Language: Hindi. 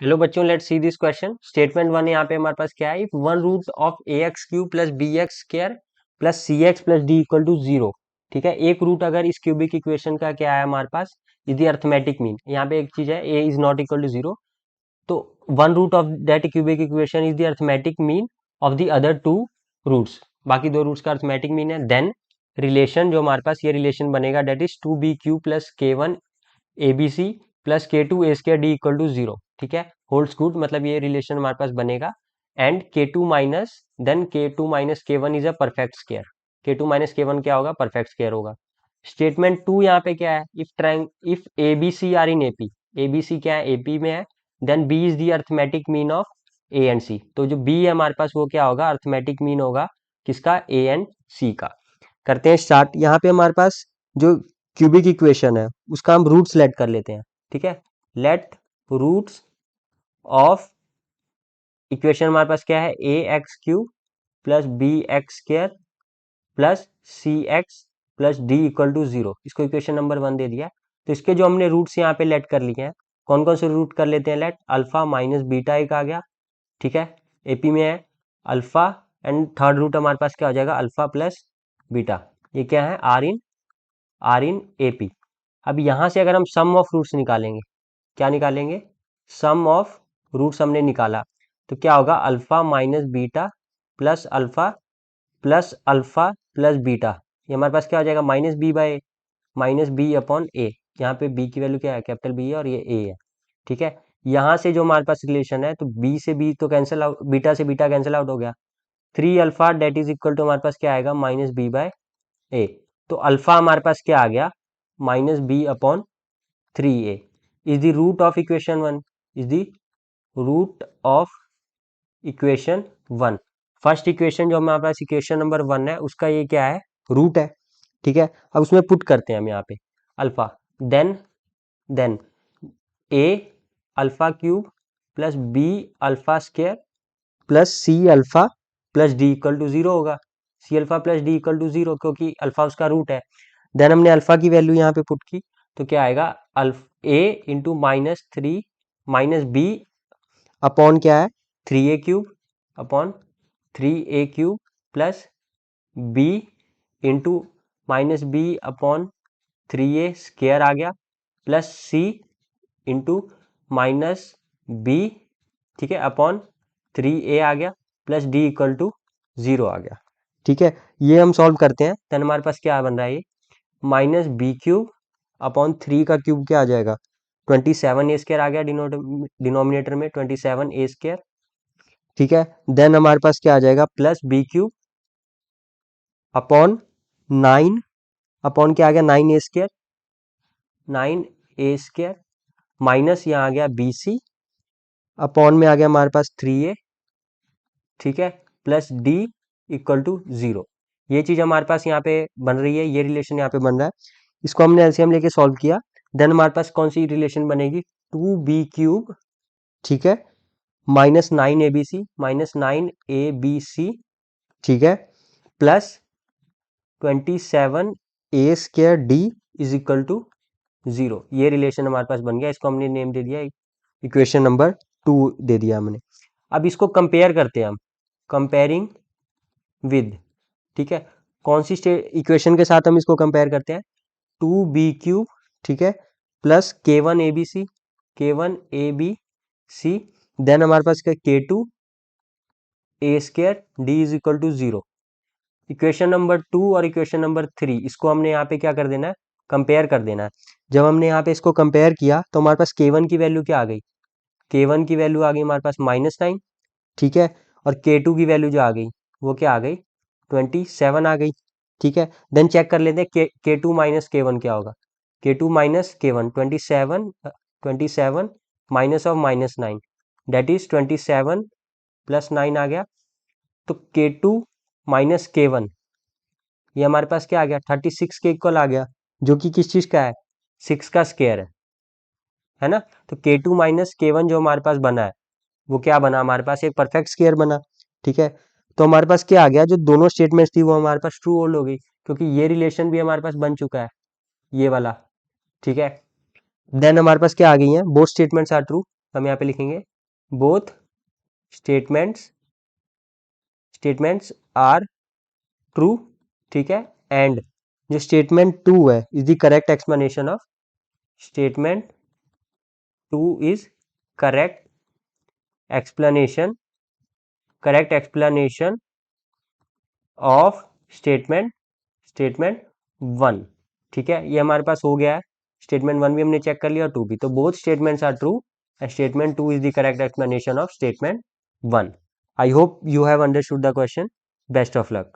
हेलो बच्चों, let's see this question. Statement one यहाँ पे हमारे पास क्या है? If one root of a x cube plus b x square plus c x plus d equal to zero. ठीक है, एक रूट अगर इस क्यूबिक इक्वेशन का क्या है हमारे पास, यदि अर्थमेटिक मीन, यहाँ पे एक चीज है a is not equal to zero, तो one root of that cubic equation is the arithmetic mean of the other two roots. बाकी दो रूट्स का अर्थमेटिक मीन है। देन रिलेशन जो हमारे पास ये रिलेशन बनेगा that is to be q plus k one a b c plus k two a square d equal to zero. ठीक है, होल्ड्स गुड, मतलब ये रिलेशन हमारे पास बनेगा। And k two minus then k two minus k one is a perfect square. K two minus k one क्या होगा? परफेक्ट स्क्वायर होगा। स्टेटमेंट टू यहाँ पे क्या है? If a b c are in AP, a b c क्या है? एपी में है। Then b is the arithmetic mean of a and c. तो जो बी है हमारे पास वो क्या होगा? अर्थमेटिक मीन होगा किसका? ए एंड सी का। करते हैं स्टार्ट। यहाँ पे हमारे पास जो क्यूबिक इक्वेशन है उसका हम रूट्स लेट कर लेते हैं। ठीक है, लेट रूट्स ऑफ इक्वेशन हमारे पास क्या है? A x cube plus b x square plus c x plus d equal to zero. इसको इक्वेशन नंबर वन दे दिया। तो इसके जो हमने रूट्स यहाँ पे लेट कर लिए हैं, कौन कौन से रूट कर लेते हैं लेट? अल्फा माइनस बीटा एक आ गया। ठीक है, एपी में है अल्फा। एंड थर्ड रूट हमारे पास क्या हो जाएगा? Alpha plus beta. ये क्या है? Are in AP. अब यहां से अगर हम सम ऑफ रूट्स निकालेंगे, क्या निकालेंगे? सम ऑफ रूट्स हमने निकाला तो क्या होगा? Alpha minus beta plus alpha plus beta. ये हमारे पास क्या हो जाएगा? Minus b by minus b upon a. यहाँ पे बी की वैल्यू क्या है? कैपिटल बी है और ये ए है। ठीक है, यहाँ से जो हमारे पास रिलेशन है, तो बी से बी तो कैंसिल आउट, बीटा से बीटा कैंसिल आउट हो गया। Three alpha that is equal to हमारे पास क्या आएगा? Minus b by a. तो अल्फा हमारे पास क्या आ गया? Minus b upon three a is the root of equation one, is the root of equation one. First equation जो हमारे पास इक्वेशन नंबर वन है उसका ये क्या है? रूट है। ठीक है, अब उसमें पुट करते हैं हम यहाँ पे alpha. Then a alpha cube plus b alpha square plus c alpha plus d equal to zero होगा। C alpha plus d equal to zero, क्योंकि अल्फा उसका रूट है। देन हमने अल्फा की वैल्यू यहाँ पे पुट की तो क्या आएगा? Alpha a into minus three minus b upon क्या है? Three a cube upon three a cube plus b into minus b upon three A square आ गया plus c into minus b, ठीक है, अपॉन थ्री ए आ गया plus d equal to zero आ गया। ठीक है, ये हम सॉल्व करते हैं। देन हमारे पास क्या बन रहा है? ये minus b cube upon three का क्यूब क्या आ जाएगा? 27 ए स्क्र आ गया डिनोमिनेटर में 27 ए स्क्र। ठीक है, देन हमारे पास क्या आ जाएगा? Plus b cube upon nine upon क्या आ गया? 9 ए स्क्र माइनस यहाँ आ गया बी सी अपॉन में आ गया हमारे पास थ्री ए। ठीक है, plus d equal to zero. ये चीज हमारे पास यहाँ पे बन रही है, ये रिलेशन यहाँ पे बन रहा है। इसको हमने एलसीएम लेके सॉल्व किया। देन हमारे पास कौन सी रिलेशन बनेगी? टू बी क्यूब, ठीक है, minus nine a b c minus nine a b c, ठीक है, plus 27 a square d is equal to zero. ये रिलेशन हमारे पास बन गया। इसको हमने नेम दे दिया, इक्वेशन नंबर टू दे दिया हमने। अब इसको कंपेयर करते हैं हम, कंपेयरिंग विद। ठीक है, कौन सी इक्वेशन के साथ हम इसको कंपेयर करते हैं? टू बी क्यूब, ठीक है, plus k one a b c, k one a b c, then हमारे पास क्या? K two a square d is equal to zero. Equation number two और इक्वेशन नंबर थ्री, इसको हमने यहाँ पे क्या कर देना है? कंपेयर कर देना है। जब हमने यहाँ पे इसको कंपेयर किया तो हमारे पास के वन की वैल्यू क्या आ गई? के वन की वैल्यू आ गई हमारे पास -9, ठीक है, और के टू की वैल्यू जो आ गई वो क्या आ गई? 27 आ गई। ठीक है, देन चेक कर लेते हैं के टू माइनस के वन क्या होगा? K two minus k one 27 minus of -9 that is 27 plus 9 आ गया। तो के टू माइनस के वन ये हमारे पास क्या आ गया? 36 के इक्वल आ गया, जो कि किस चीज का है? 6 का स्क्वायर है ना। तो के टू माइनस के वन जो हमारे पास बना है वो क्या बना? हमारे पास एक परफेक्ट स्क्वायर बना। ठीक है, तो हमारे पास क्या आ गया? जो दोनों स्टेटमेंट्स थी वो हमारे पास ट्रू होल्ड हो गई, क्योंकि ये रिलेशन भी हमारे पास बन चुका है, ये वाला। ठीक है, देन हमारे पास क्या आ गई है? Both statements are true. हम यहाँ पे लिखेंगे बोथ स्टेटमेंट्स आर ट्रू, ठीक है। एंड जो स्टेटमेंट 2 है is the correct explanation of statement 2 is correct explanation of statement 1, ठीक है। ये हमारे पास हो गया है। स्टेटमेंट 1 भी हमने चेक कर लिया और 2 भी, तो both statements are true and statement 2 is the correct explanation of statement 1। I hope you have understood the question. Best of luck.